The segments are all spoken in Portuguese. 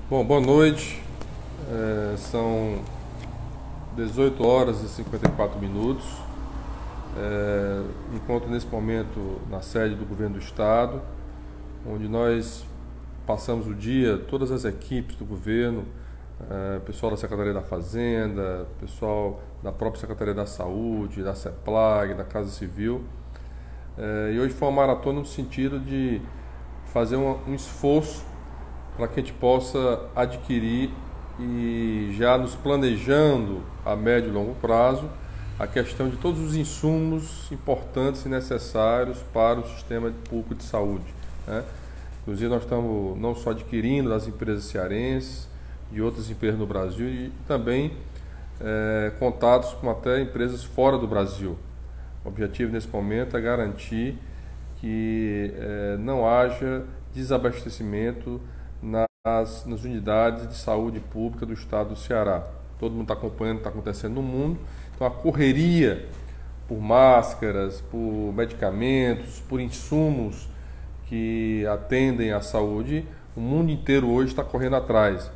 Bom, boa noite. São 18 horas e 54 minutos. Me encontro nesse momento na sede do Governo do Estado, onde nós passamos o dia, todas as equipes do governo, pessoal da Secretaria da Fazenda, pessoal da própria Secretaria da Saúde, da CEPLAG, da Casa Civil. E hoje foi uma maratona no sentido de fazer um esforço para que a gente possa adquirir e já nos planejando a médio e longo prazo a questão de todos os insumos importantes e necessários para o sistema público de saúde, né? Inclusive nós estamos não só adquirindo das empresas cearenses e outras empresas no Brasil e também contatos com até empresas fora do Brasil. O objetivo nesse momento é garantir que não haja desabastecimento nas unidades de saúde pública do estado do Ceará. Todo mundo está acompanhando o que está acontecendo no mundo. Então a correria por máscaras, por medicamentos, por insumos que atendem à saúde, o mundo inteiro hoje está correndo atrás.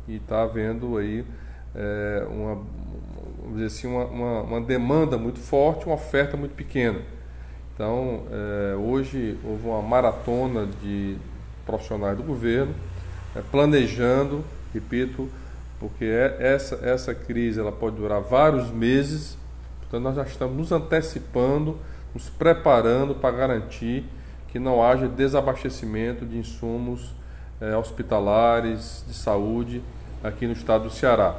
E está havendo aí vamos dizer assim, uma demanda muito forte, uma oferta muito pequena. Então hoje houve uma maratona de profissionais do governo, planejando, repito, porque essa crise ela pode durar vários meses, portanto nós já estamos nos antecipando, nos preparando para garantir que não haja desabastecimento de insumos hospitalares, de saúde aqui no estado do Ceará.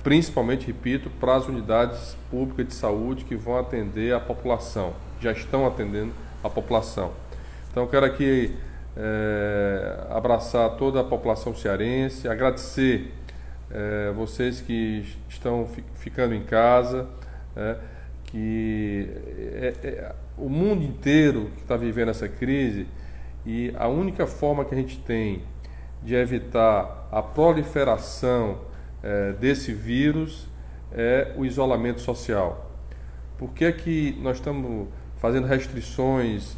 Principalmente, repito, para as unidades públicas de saúde que vão atender a população, já estão atendendo a população. Então eu quero aqui abraçar toda a população cearense, agradecer vocês que estão ficando em casa, que o mundo inteiro que está vivendo essa crise, e a única forma que a gente tem de evitar a proliferação desse vírus é o isolamento social. Por que é que nós estamos fazendo restrições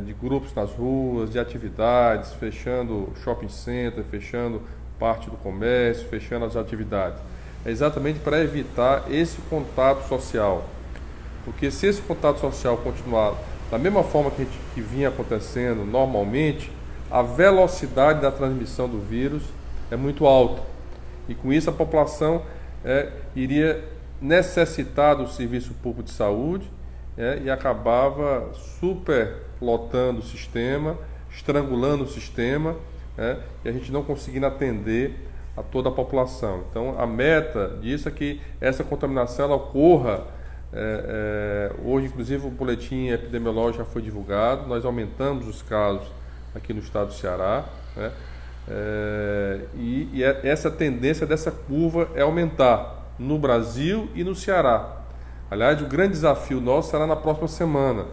de grupos nas ruas, de atividades, fechando shopping center, fechando parte do comércio, fechando as atividades? É exatamente para evitar esse contato social. Porque se esse contato social continuar da mesma forma que vinha acontecendo normalmente, a velocidade da transmissão do vírus é muito alta. E com isso a população iria necessitar do serviço público de saúde, e acabava superlotando o sistema, estrangulando o sistema, e a gente não conseguindo atender a toda a população. Então a meta disso é que essa contaminação ela ocorra. Hoje, inclusive, o boletim epidemiológico já foi divulgado, nós aumentamos os casos aqui no estado do Ceará, e essa tendência dessa curva é aumentar no Brasil e no Ceará. Aliás, o grande desafio nosso será na próxima semana,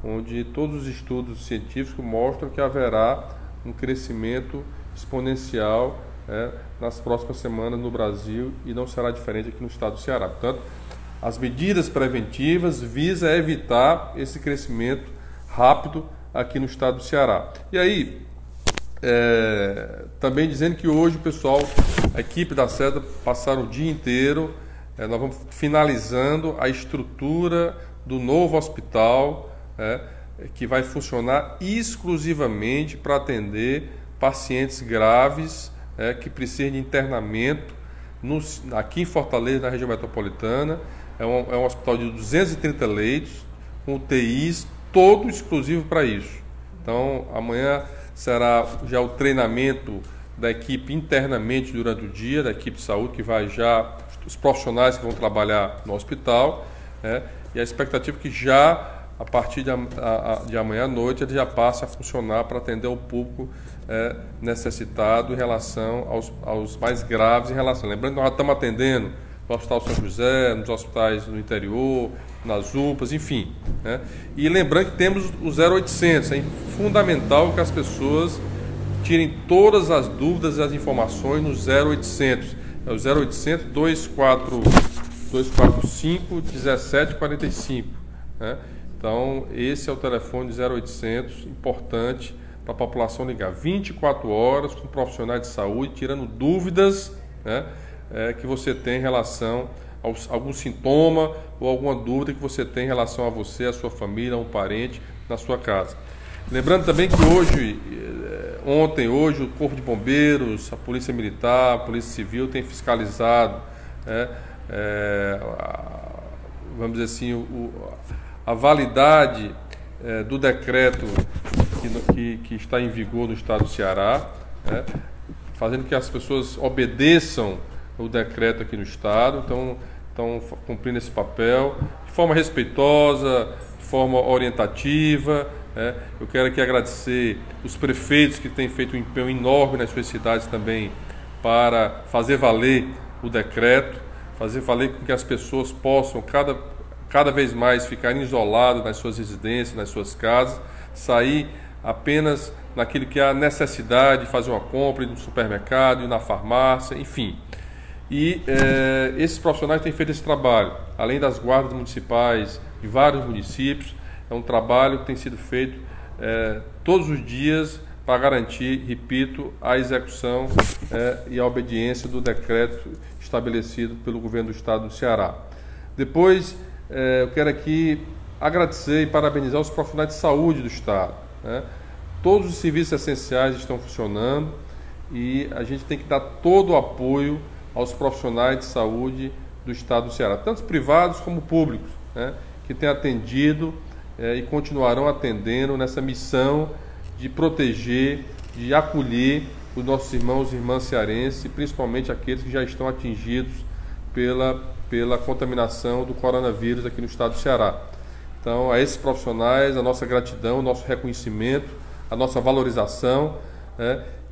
onde todos os estudos científicos mostram que haverá um crescimento exponencial nas próximas semanas no Brasil, e não será diferente aqui no estado do Ceará. Portanto, as medidas preventivas visam evitar esse crescimento rápido aqui no estado do Ceará. E aí, também dizendo que hoje o pessoal, a equipe da SEDA, passaram o dia inteiro. Nós vamos finalizando a estrutura do novo hospital, que vai funcionar exclusivamente para atender pacientes graves, que precisam de internamento aqui em Fortaleza, na região metropolitana. É um hospital de 230 leitos, com UTIs, todo exclusivo para isso. Então, amanhã será já o treinamento da equipe internamente durante o dia, da equipe de saúde, que vai já, os profissionais que vão trabalhar no hospital, e a expectativa é que já, a partir de amanhã à noite, ele já passe a funcionar para atender o público necessitado em relação aos mais graves. Lembrando que nós já estamos atendendo no Hospital São José, nos hospitais do interior, nas UPAs, enfim. E lembrando que temos o 0800, é fundamental que as pessoas tirem todas as dúvidas e as informações no 0800. É o 0800 245 1745. Então, esse é o telefone 0800, importante, para a população ligar 24 horas com profissionais de saúde, tirando dúvidas, né, que você tem em relação a algum sintoma ou alguma dúvida que você tem em relação a você, a sua família, a um parente na sua casa. Lembrando também que hoje, o Corpo de Bombeiros, a Polícia Militar, a Polícia Civil tem fiscalizado, vamos dizer assim, a validade do decreto que está em vigor no estado do Ceará, fazendo que as pessoas obedeçam o decreto aqui no estado, então estão cumprindo esse papel de forma respeitosa, de forma orientativa. Eu quero aqui agradecer os prefeitos que têm feito um empenho enorme nas suas cidades também para fazer valer o decreto, fazer valer com que as pessoas possam cada vez mais ficar isoladas nas suas residências, nas suas casas, sair apenas naquilo que há necessidade de fazer uma compra, ir no supermercado, ir na farmácia, enfim. E esses profissionais têm feito esse trabalho, além das guardas municipais de vários municípios. É um trabalho que tem sido feito todos os dias para garantir, repito, a execução e a obediência do decreto estabelecido pelo governo do estado do Ceará. Depois, eu quero aqui agradecer e parabenizar os profissionais de saúde do estado. Todos os serviços essenciais estão funcionando e a gente tem que dar todo o apoio aos profissionais de saúde do estado do Ceará, tanto privados como públicos, que têm atendido e continuarão atendendo nessa missão de proteger, de acolher os nossos irmãos e irmãs cearenses, principalmente aqueles que já estão atingidos pela contaminação do coronavírus aqui no estado do Ceará. Então, a esses profissionais, a nossa gratidão, o nosso reconhecimento, a nossa valorização,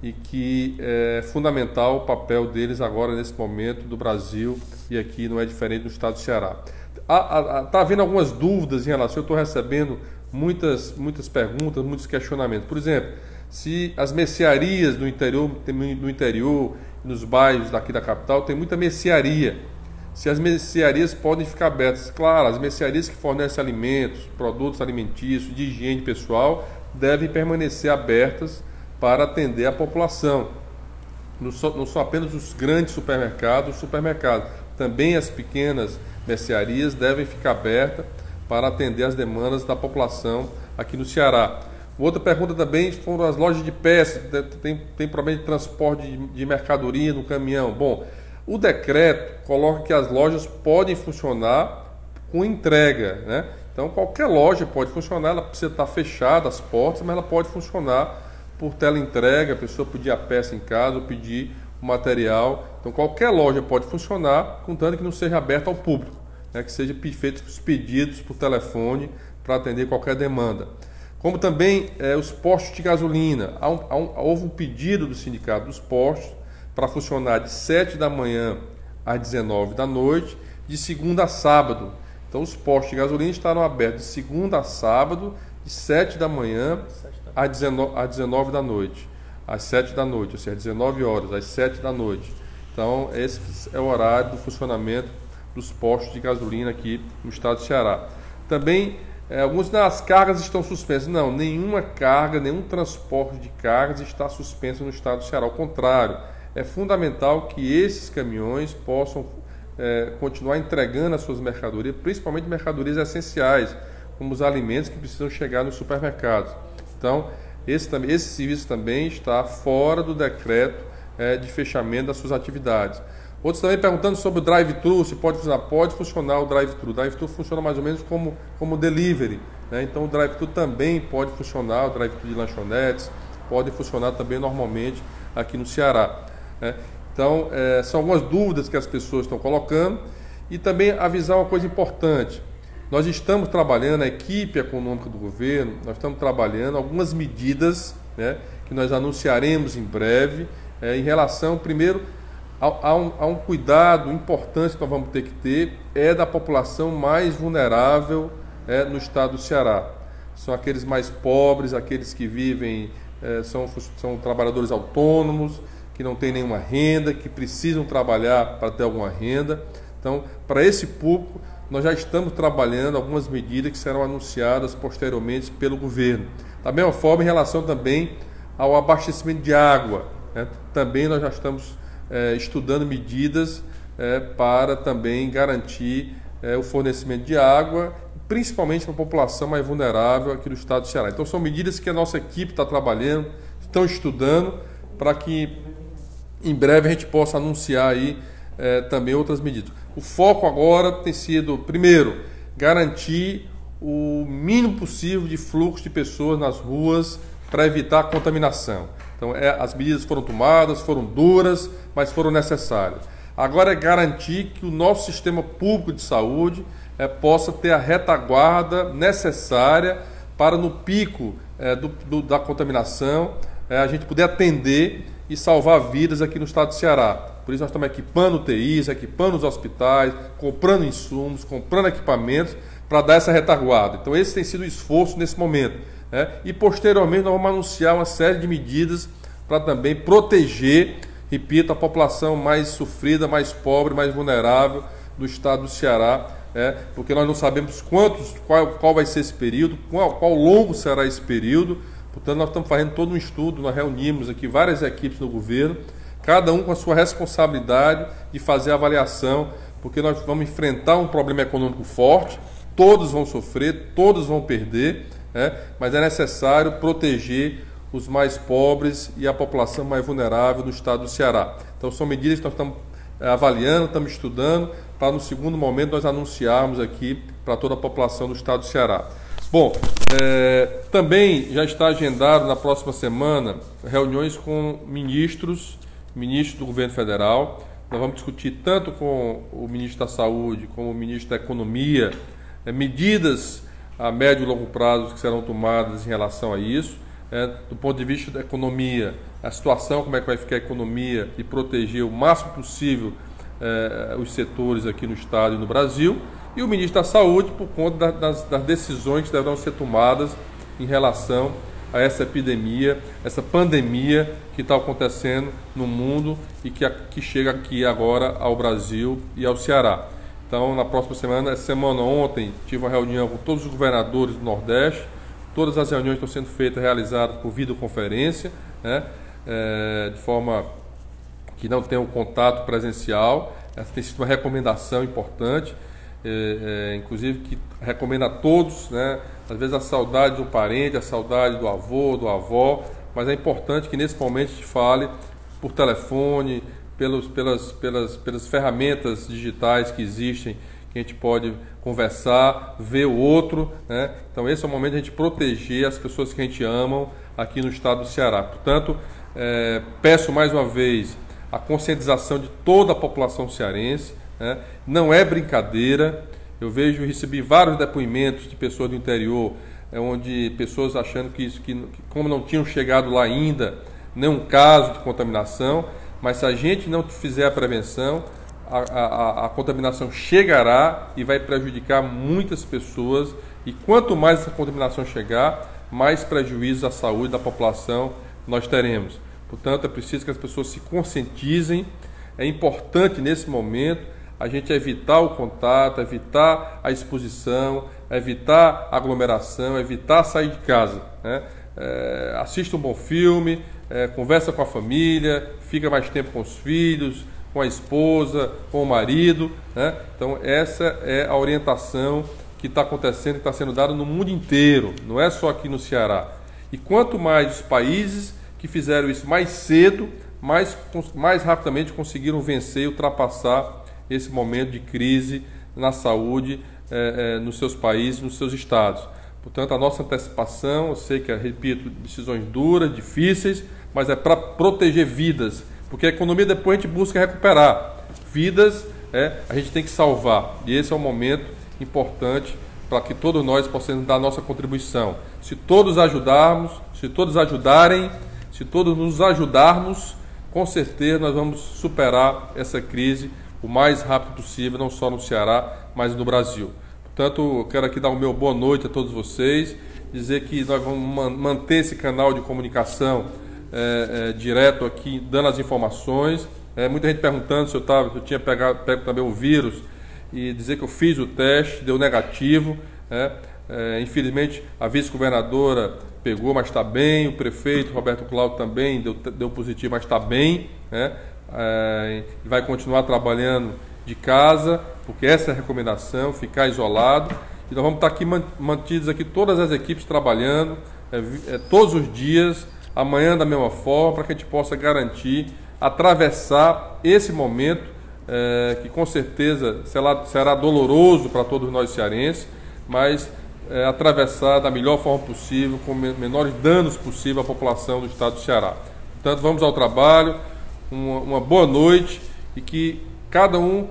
e que é fundamental o papel deles agora nesse momento do Brasil, e aqui não é diferente do estado do Ceará. Está havendo algumas dúvidas em relação, eu estou recebendo muitas perguntas, muitos questionamentos. Por exemplo, se as mercearias no interior, nos bairros daqui da capital, tem muita mercearia. Se as mercearias podem ficar abertas. Claro, as mercearias que fornecem alimentos, produtos alimentícios, de higiene pessoal, devem permanecer abertas para atender a população. Não são apenas os grandes supermercados, também as pequenas mercearias devem ficar abertas para atender as demandas da população aqui no Ceará. Outra pergunta também foram as lojas de peças, tem problema de transporte de mercadoria no caminhão. Bom, o decreto coloca que as lojas podem funcionar com entrega, Então qualquer loja pode funcionar, ela precisa estar fechada as portas, mas ela pode funcionar por teleentrega, a pessoa pedir a peça em casa ou pedir o material. Então qualquer loja pode funcionar, contanto que não seja aberta ao público, que seja feitos os pedidos por telefone para atender qualquer demanda. Como também os postos de gasolina. Houve um pedido do Sindicato dos Postos para funcionar de 7 da manhã às 19 da noite, de segunda a sábado. Então os postos de gasolina estarão abertos de segunda a sábado, de 7 da manhã às 19 da noite, às 7 da noite, ou seja, 19 horas, às 7 da noite. Então, esse é o horário do funcionamento dos postos de gasolina aqui no estado do Ceará. Também, as cargas estão suspensas. Não, nenhuma carga, nenhum transporte de cargas está suspenso no estado do Ceará. Ao contrário, é fundamental que esses caminhões possam continuar entregando as suas mercadorias, principalmente mercadorias essenciais, como os alimentos que precisam chegar nos supermercados. Então, esse serviço também está fora do decreto de fechamento das suas atividades. Outros também perguntando sobre o drive-thru, se pode funcionar. Pode funcionar o drive-thru. O drive-thru funciona mais ou menos como delivery, Então, o drive-thru também pode funcionar, o drive-thru de lanchonetes pode funcionar também normalmente aqui no Ceará. Então, são algumas dúvidas que as pessoas estão colocando. E também avisar uma coisa importante. Nós estamos trabalhando, a equipe econômica do governo, nós estamos trabalhando algumas medidas que nós anunciaremos em breve em relação, primeiro, a um cuidado importante que nós vamos ter que ter da população mais vulnerável no estado do Ceará. São aqueles mais pobres, aqueles que vivem, são trabalhadores autônomos, que não têm nenhuma renda, que precisam trabalhar para ter alguma renda. Então, para esse público, nós já estamos trabalhando algumas medidas que serão anunciadas posteriormente pelo governo. Da mesma forma, em relação também ao abastecimento de água, né? Também nós já estamos estudando medidas para também garantir o fornecimento de água, principalmente para a população mais vulnerável aqui do estado do Ceará. Então são medidas que a nossa equipe está trabalhando, estão estudando, para que em breve a gente possa anunciar aí também outras medidas. O foco agora tem sido, primeiro, garantir o mínimo possível de fluxo de pessoas nas ruas para evitar a contaminação. Então as medidas foram tomadas, foram duras, mas foram necessárias. Agora é garantir que o nosso sistema público de saúde possa ter a retaguarda necessária para, no pico da contaminação, a gente poder atender e salvar vidas aqui no estado do Ceará. Por isso nós estamos equipando UTIs, equipando os hospitais, comprando insumos, comprando equipamentos para dar essa retaguarda. Então esse tem sido o esforço nesse momento, né? E posteriormente nós vamos anunciar uma série de medidas para também proteger, repito, a população mais sofrida, mais pobre, mais vulnerável do estado do Ceará, porque nós não sabemos qual vai ser esse período, qual longo será esse período. Portanto, nós estamos fazendo todo um estudo, nós reunimos aqui várias equipes no governo, cada um com a sua responsabilidade de fazer a avaliação, porque nós vamos enfrentar um problema econômico forte, todos vão sofrer, todos vão perder, mas é necessário proteger os mais pobres e a população mais vulnerável do estado do Ceará. Então são medidas que nós estamos avaliando, estamos estudando, para no segundo momento nós anunciarmos aqui para toda a população do estado do Ceará. Bom, também já está agendado na próxima semana reuniões com ministros do governo federal. Nós vamos discutir tanto com o ministro da Saúde como o ministro da Economia, medidas a médio e longo prazo que serão tomadas em relação a isso. Do ponto de vista da economia, a situação, como é que vai ficar a economia e proteger o máximo possível os setores aqui no estado e no Brasil, e o ministro da Saúde por conta das decisões que deverão ser tomadas em relação a essa epidemia, essa pandemia que está acontecendo no mundo e que chega aqui agora ao Brasil e ao Ceará. Então, na próxima semana, ontem, tive uma reunião com todos os governadores do Nordeste. Todas as reuniões estão sendo realizadas por videoconferência, de forma que não tenha um contato presencial. Essa tem sido uma recomendação importante, inclusive que recomenda a todos, às vezes a saudade de um parente, a saudade do avô, do avó, mas é importante que nesse momento a gente fale por telefone, pelas ferramentas digitais que existem, que a gente pode conversar, ver o outro, Então esse é o momento de a gente proteger as pessoas que a gente ama aqui no estado do Ceará. Portanto, peço mais uma vez a conscientização de toda a população cearense, Não é brincadeira. Eu recebi vários depoimentos de pessoas do interior, onde pessoas achando que como não tinham chegado lá ainda, nenhum caso de contaminação, mas se a gente não fizer a prevenção, a contaminação chegará e vai prejudicar muitas pessoas, e quanto mais essa contaminação chegar, mais prejuízos à saúde da população nós teremos. Portanto, é preciso que as pessoas se conscientizem. É importante nesse momento a gente evitar o contato, evitar a exposição, evitar a aglomeração, evitar sair de casa, assista um bom filme, conversa com a família, fica mais tempo com os filhos, com a esposa, com o marido, Então essa é a orientação que está acontecendo, que está sendo dada no mundo inteiro, não é só aqui no Ceará. E quanto mais os países que fizeram isso mais cedo, mais rapidamente conseguiram vencer e ultrapassar esse momento de crise na saúde nos seus países, nos seus estados. Portanto, a nossa antecipação, eu sei que, repito, decisões duras, difíceis, mas é para proteger vidas, porque a economia depois a gente busca recuperar. Vidas a gente tem que salvar, e esse é um momento importante para que todos nós possamos dar a nossa contribuição. Se todos ajudarmos, se todos ajudarem, se todos nos ajudarmos, com certeza nós vamos superar essa crise o mais rápido possível, não só no Ceará, mas no Brasil. Portanto, eu quero aqui dar o meu boa noite a todos vocês, dizer que nós vamos manter esse canal de comunicação direto aqui, dando as informações. Muita gente perguntando se eu tinha pego também o vírus, e dizer que eu fiz o teste, deu negativo. Infelizmente, a vice-governadora pegou, mas está bem. O prefeito Roberto Cláudio também deu positivo, mas está bem, né? Vai continuar trabalhando de casa, porque essa é a recomendação, ficar isolado. E nós vamos estar aqui mantidos aqui, todas as equipes trabalhando, todos os dias, amanhã da mesma forma, para que a gente possa garantir atravessar esse momento, que com certeza será doloroso para todos nós cearenses, mas atravessar da melhor forma possível, com menores danos possível à população do estado do Ceará. Portanto, vamos ao trabalho, uma boa noite, e que cada um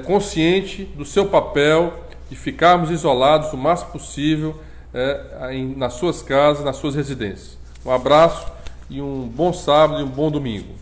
consciente do seu papel de ficarmos isolados o máximo possível nas suas casas, nas suas residências. Um abraço e um bom sábado e um bom domingo.